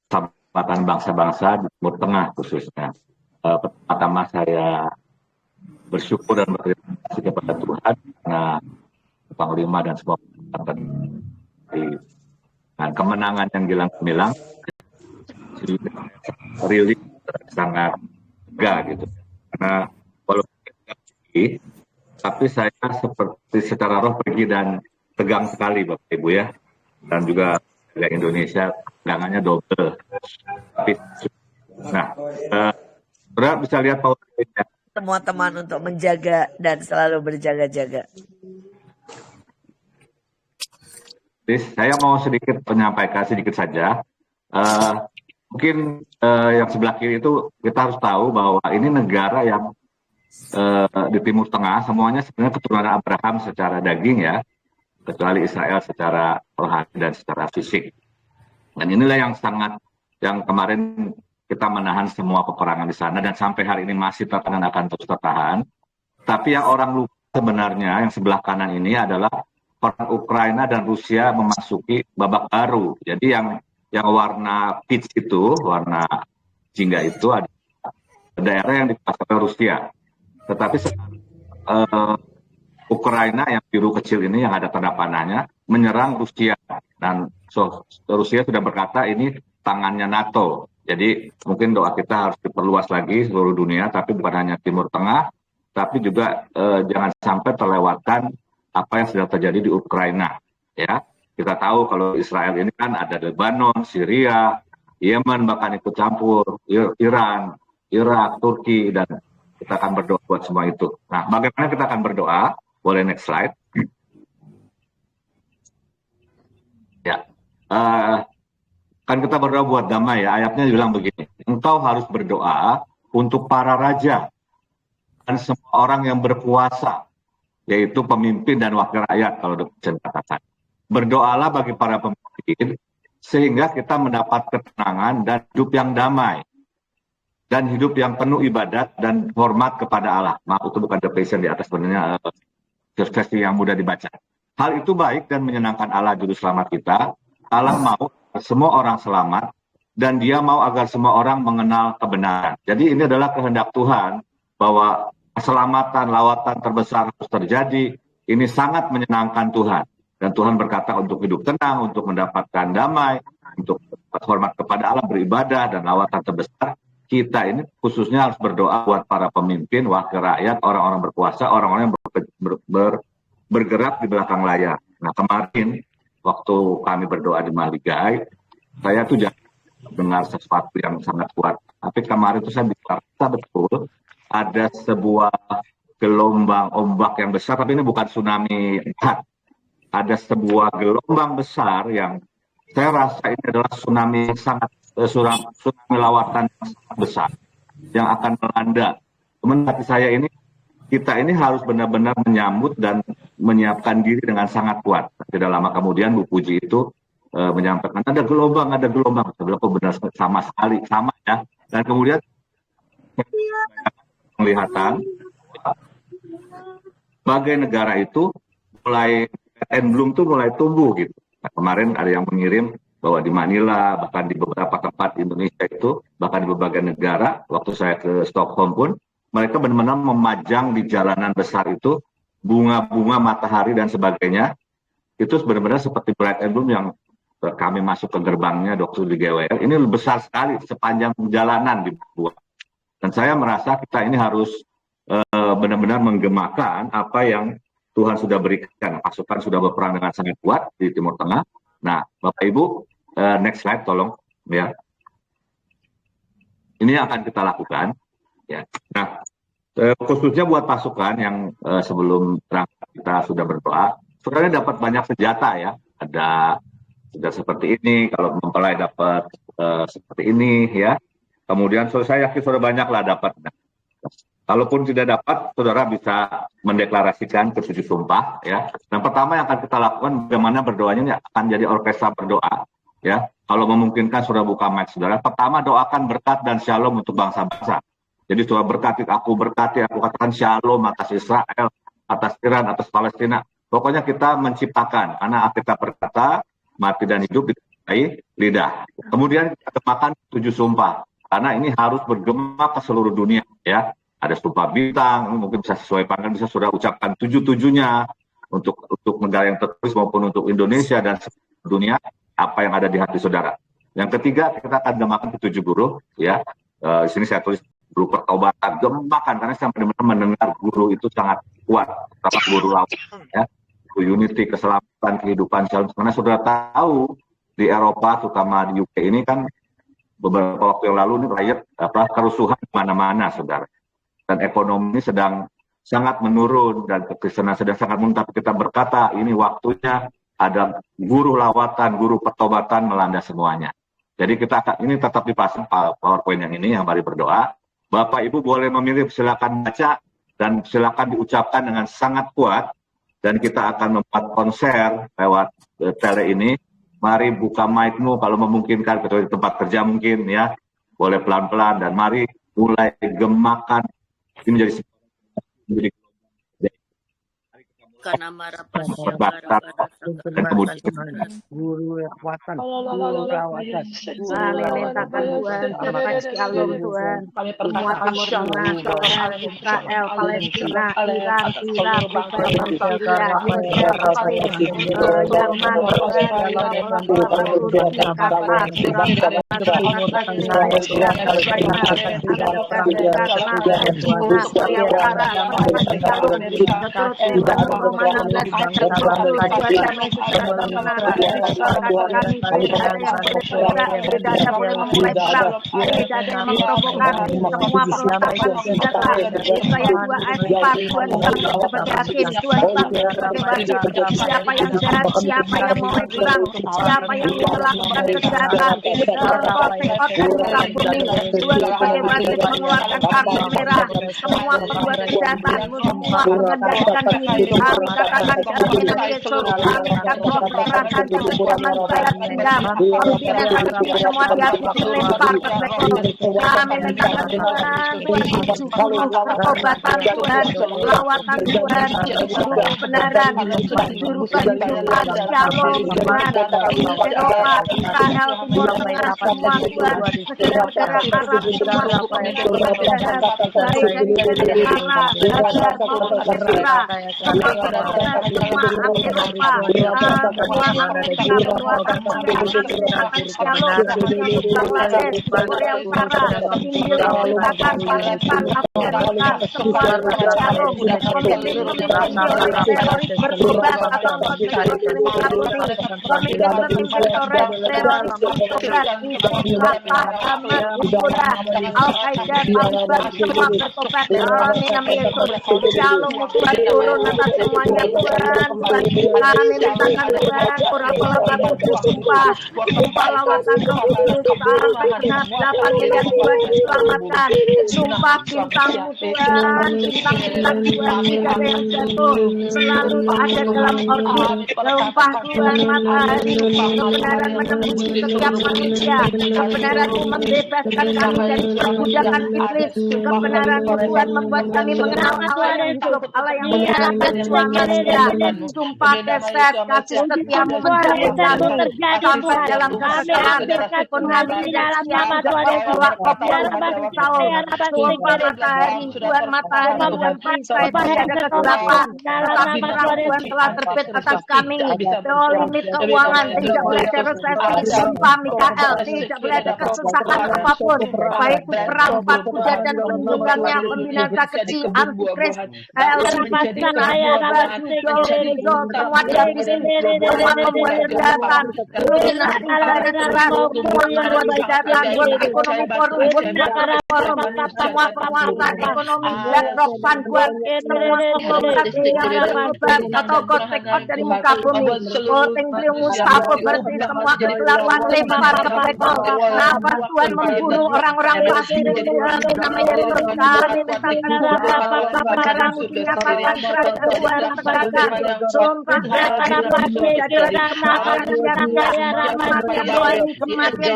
Persahabatan bangsa-bangsa di Timur Tengah khususnya. Pertama saya bersyukur dan berterima kasih kepada Tuhan karena Panglima dan semua dan kemenangan yang gilang gemilang really sangat lega gitu karena walaupun tapi saya seperti secara roh pergi dan tegang sekali Bapak Ibu ya, dan juga Indonesia tegangannya double. Nah, saudara bisa lihat PowerPoint-nya. Semua teman untuk menjaga dan selalu berjaga-jaga. Jadi saya mau sedikit menyampaikan sedikit saja. Mungkin yang sebelah kiri itu kita harus tahu bahwa ini negara yang di Timur Tengah semuanya sebenarnya keturunan Abraham secara daging ya, kecuali Israel secara rohani dan secara fisik. Dan inilah yang kemarin kita menahan semua peperangan di sana dan sampai hari ini masih tertahan dan akan terus tertahan. Tapi yang orang lupa sebenarnya yang sebelah kanan ini adalah perang Ukraina dan Rusia memasuki babak baru. Jadi yang warna peach itu, warna jingga itu ada daerah yang dikuasai oleh Rusia. Tetapi Ukraina yang biru kecil ini yang ada tanda panahnya menyerang Rusia dan Rusia sudah berkata ini tangannya NATO. Jadi mungkin doa kita harus diperluas lagi seluruh dunia, tapi bukan hanya Timur Tengah, tapi juga jangan sampai terlewatkan apa yang sedang terjadi di Ukraina. Ya, kita tahu kalau Israel ini kan ada Lebanon, Syria, Yemen bahkan ikut campur, Iran, Irak, Turki, dan kita akan berdoa buat semua itu. Nah, bagaimana kita akan berdoa? Boleh next slide. Ya, kan kita berdoa buat damai ya. Ayatnya bilang begini, engkau harus berdoa untuk para raja dan semua orang yang berkuasa, yaitu pemimpin dan wakil rakyat kalau dikatakan. Berdoalah bagi para pemimpin sehingga kita mendapat ketenangan dan hidup yang damai dan hidup yang penuh ibadat dan hormat kepada Allah. Maaf, itu bukan the passion di atas sebenarnya versi yang mudah dibaca. Hal itu baik dan menyenangkan Allah juru selamat kita. Allah mau semua orang selamat dan Dia mau agar semua orang mengenal kebenaran. Jadi ini adalah kehendak Tuhan bahwa keselamatan lawatan terbesar harus terjadi. Ini sangat menyenangkan Tuhan. Dan Tuhan berkata untuk hidup tenang, untuk mendapatkan damai, untuk hormat kepada Allah, beribadah, dan lawatan terbesar, kita ini khususnya harus berdoa buat para pemimpin, wakil rakyat, orang-orang berkuasa, orang-orang yang bergerak di belakang layar. Nah, kemarin waktu kami berdoa di Maligai, saya tuh jangan dengar sesuatu yang sangat kuat. Tapi kemarin itu saya bisa betul ada sebuah gelombang ombak yang besar, tapi ini bukan tsunami. Ada sebuah gelombang besar yang saya rasa ini adalah tsunami yang sangat tsunami lawatan yang sangat besar yang akan melanda. Teman hati saya ini, kita ini harus benar-benar menyambut dan menyiapkan diri dengan sangat kuat. Tidak lama kemudian Bu Puji itu menyampaikan ada gelombang. Saya bilang kok benar sama sekali, sama ya. Dan kemudian penglihatan sebagai negara itu mulai belum tuh mulai tumbuh gitu. Nah, kemarin ada yang mengirim bahwa di Manila, bahkan di beberapa tempat di Indonesia itu, bahkan di berbagai negara, waktu saya ke Stockholm pun, mereka benar-benar memajang di jalanan besar itu bunga-bunga matahari dan sebagainya. Itu benar-benar seperti bright and bloom yang kami masuk ke gerbangnya Dr. di GWL. Ini besar sekali sepanjang jalanan dibuat. Dan saya merasa kita ini harus benar-benar menggemakan apa yang Tuhan sudah berikan. Pasukan sudah berperang dengan sangat kuat di Timur Tengah. Nah, Bapak Ibu, next slide tolong ya. Ini yang akan kita lakukan ya. Nah, khususnya buat pasukan yang sebelum berangkat kita sudah berdoa, sebenarnya dapat banyak senjata ya. Ada seperti ini, kalau mempelai dapat seperti ini ya. Kemudian saya yakin sudah banyak lah dapat. Kalaupun tidak dapat, saudara bisa mendeklarasikan ke 7 sumpah ya. Yang pertama yang akan kita lakukan bagaimana berdoanya ini akan jadi orkestra berdoa ya. Kalau memungkinkan saudara buka mic saudara. Pertama doakan berkat dan shalom untuk bangsa-bangsa. Jadi saudara berkati, aku katakan shalom atas Israel, atas Iran, atas Palestina. Pokoknya kita menciptakan, karena kita berkata mati dan hidup disertai lidah. Kemudian kita makan 7 sumpah. Karena ini harus bergema ke seluruh dunia ya. Ada sumpah bintang, mungkin bisa sesuai panggilan, bisa sudah ucapkan 7-7-nya untuk negara yang tertulis maupun untuk Indonesia dan dunia, apa yang ada di hati saudara. Yang ketiga, kita akan gemakan ke 7 guru ya. Di sini saya tulis guru pertobatan, gemakan karena saya benar-benar mendengar guru itu sangat kuat, terutama guru laut ya. Unity, keselamatan, kehidupan, shalom. Karena saudara tahu di Eropa, terutama di UK ini kan beberapa waktu yang lalu ini riot kerusuhan di mana-mana, saudara. Dan ekonomi sedang sangat menurun dan kekristenan sedang sangat menurun. Tapi kita berkata ini waktunya ada guru lawatan, guru pertobatan melanda semuanya. Jadi kita akan ini tetap dipasang PowerPoint yang ini yang mari berdoa. Bapak Ibu boleh memilih, silakan baca dan silakan diucapkan dengan sangat kuat. Dan kita akan membuat konser lewat tele ini. Mari buka mic-mu kalau memungkinkan, kecuali di tempat kerja mungkin ya. Boleh pelan-pelan dan mari mulai gemakan. Ini menjadi karena marah pasca dan kemudian guru kekuatan, guru perawatan, Memintakan Tuhan sampai shalom Tuhan semua Timur Tengah, Israel, Palestina, Iran, Irak, Syria, Yaman, siapa yang jahat, siapa yang mau curang, siapa yang melakukan kejahatan, Tuhan sebagai batu mengeluarkan kartu merah, semua pembuat kejahatan, semua mengendalikan diri, kami katakan dalam Yesus, kami akan berperasaan dengan saya dendam, semua di hati dilempar ke belakang, kami mintakan Tuhan, pertobatan Tuhan, lawatan Tuhan, juru kebenaran, juru kehidupan, shalom Tuhan, di Eropa, Israel, Timur Tengah, semua Tuhan, negara-negara Arab semua baik dari Venezuela, Gaza, Israel, sampai ke semua Eropa, semua Amerika, perluasan Afrika, Bangladesh, Korea Utara, India, Pakistan, Afghanistan, semua Shalom, pemimpin teroris bertobat atau pemimpin teroris bertobat di Ahmad Hizbullah, Al-Qaeda, Taliban, semua bertobat. Amin, amin Yesus. Shalom Tuhan turun atas semuanya Tuhan. Kami mintakan Tuhan, pura-pura sumpah lawatan Roh Kudus sampai benar dapat melihat Tuhan diselamatkan. Sumpah bintang-Mu Tuhan, bintang-bintang Tuhan tidak ada yang jatuh, selalu ada dalam orbit. Sumpah Tuhan matahari, kebenaran menembus setiap manusia, kebenaran membebaskan kami dari perbudakan iblis, kebenaran Tuhan membuat kami mengenal Allah yang hidup, Allah yang menyenangkan semua manusia. Sumpah keset kasih setiamu menjadi kami sampai dalam kesesahan, meskipun kami tidak siap bawa kopian bagi tahun. Sumpah matahari, Tuhan matahari dan perisai tidak ada kegelapan, tetapi terang Tuhan telah terbit atas kami. Limit keuangan tidak boleh ada resesi. Sumpah Mikael tidak boleh ada kesusahan apapun, baik itu perang 4 kuda dan penunggangnya, pembinasa kecil, antikris, semua dihabisin, semua pembuat kejahatan, buat ekonomi forum, semua penguasa ekonomi, BlackRock, Vanguard, semua pembuat atau kotek-kotek dari muka bumi, kotek beliau Mustafa bersih semua kegelapan lempar ke mereka. Kenapa Tuhan memburu orang-orang fasik? Tuhan namanya Yesus, kami mintakan kebenaran dinyatakan Tuhan tegakkan. Sumpah karena pasti jadi kematian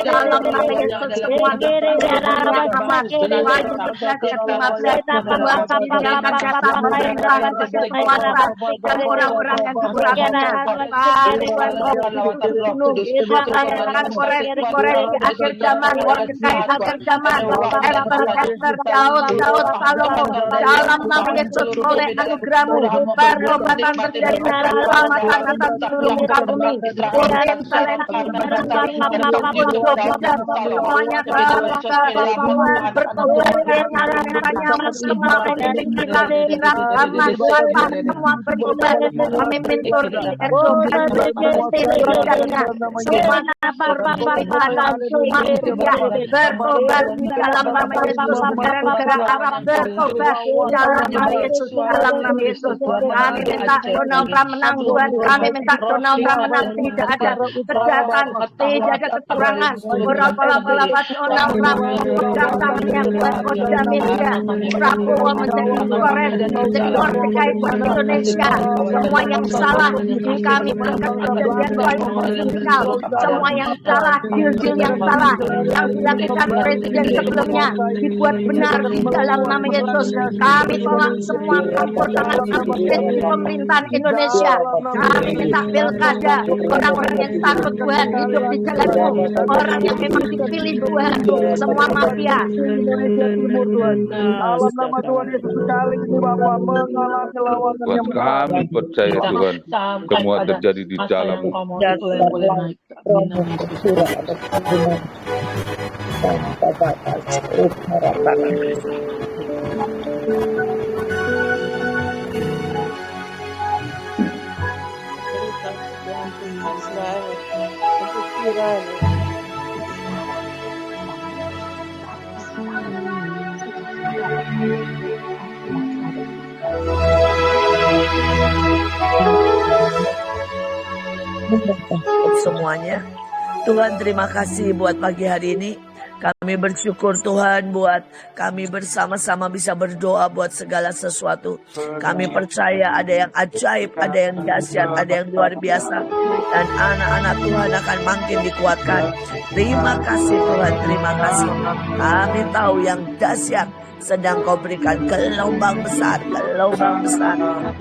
dalam nama Yesus semua dan orang-orang yang kekurangannya koreksi akhir zaman, akhir zaman, Esther, Daud, Salomo, dalam nama Yesus oleh anugerah-Mu pertobatan terjadi, keselamatan atas seluruh muka bumi. Semuanya bertobat semua semua bertobat memimpin Turki, Erdogan, bertobat di dalam nama Yesus. Negara Arab bertobat di dalam nama Yesus. Dalam nama Yesus kami minta Donald Trump menang Tuhan. Kami minta Donald Trump menang. Tidak ada kejahatan, tidak ada kecurangan. Berapa-lapa Donald Trump pegang tangannya buat menjamin dia. Prabowo menjadi Kores, menjadi Mordecai buat Indonesia. Semua yang salah kami angkat kejadian paling kritikal. Semua yang salah, deal yang salah yang dilakukan presiden sebelumnya dibuat benar di dalam nama Yesus. Kami tolak semua campur tangan aktivis di pemerintahan Indonesia. Kami minta pilkada, orang-orang yang takut Tuhan hidup di jalan-Mu, orang yang memang dipilih Tuhan, semua mafia. Dalam nama Tuhan Yesus sekali ini Bapa mengalami lawanan yang kami percaya Tuhan semua terjadi di dalam semuanya. Tuhan terima kasih buat pagi hari ini. Kami bersyukur Tuhan buat kami bersama-sama bisa berdoa buat segala sesuatu. Kami percaya ada yang ajaib, ada yang dahsyat, ada yang luar biasa. Dan anak-anak Tuhan akan makin dikuatkan. Terima kasih Tuhan, terima kasih. Kami tahu yang dahsyat sedang kau berikan gelombang besar,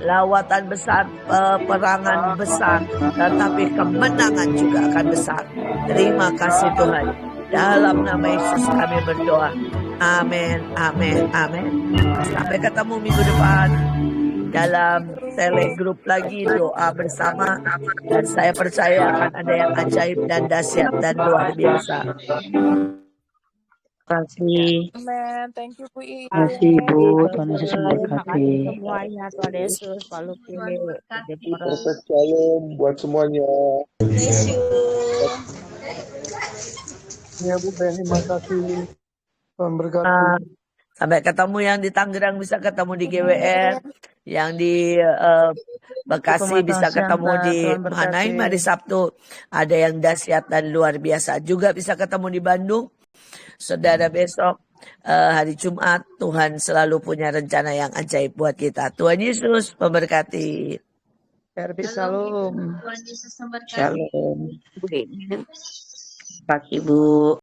lawatan besar, peperangan besar, tetapi kemenangan juga akan besar. Terima kasih Tuhan. Dalam nama Yesus kami berdoa. Amin, amin, amin. Sampai ketemu minggu depan dalam telegroup lagi doa bersama, dan saya percaya akan ada yang ajaib dan dahsyat dan luar biasa. Terima kasih. Amen. Thank you, Bu I. Terima kasih Bu. Tuhan Yesus memberkati. Semuanya Tuhan Yesus selalu pilih. Perfect shalom buat semuanya. Bless you. Ya Bu Benny, makasih. Tuhan berkati. Sampai ketemu yang di Tangerang bisa ketemu di GWR, yang di Bekasi bisa ketemu di Manaim hari Sabtu. Ada yang dahsyat dan luar biasa. Juga bisa ketemu di Bandung. Saudara, besok hari Jumat, Tuhan selalu punya rencana yang ajaib buat kita. Tuhan Yesus memberkati. Shalom. Tuhan Yesus memberkati. Shalom. Terima kasih Bu.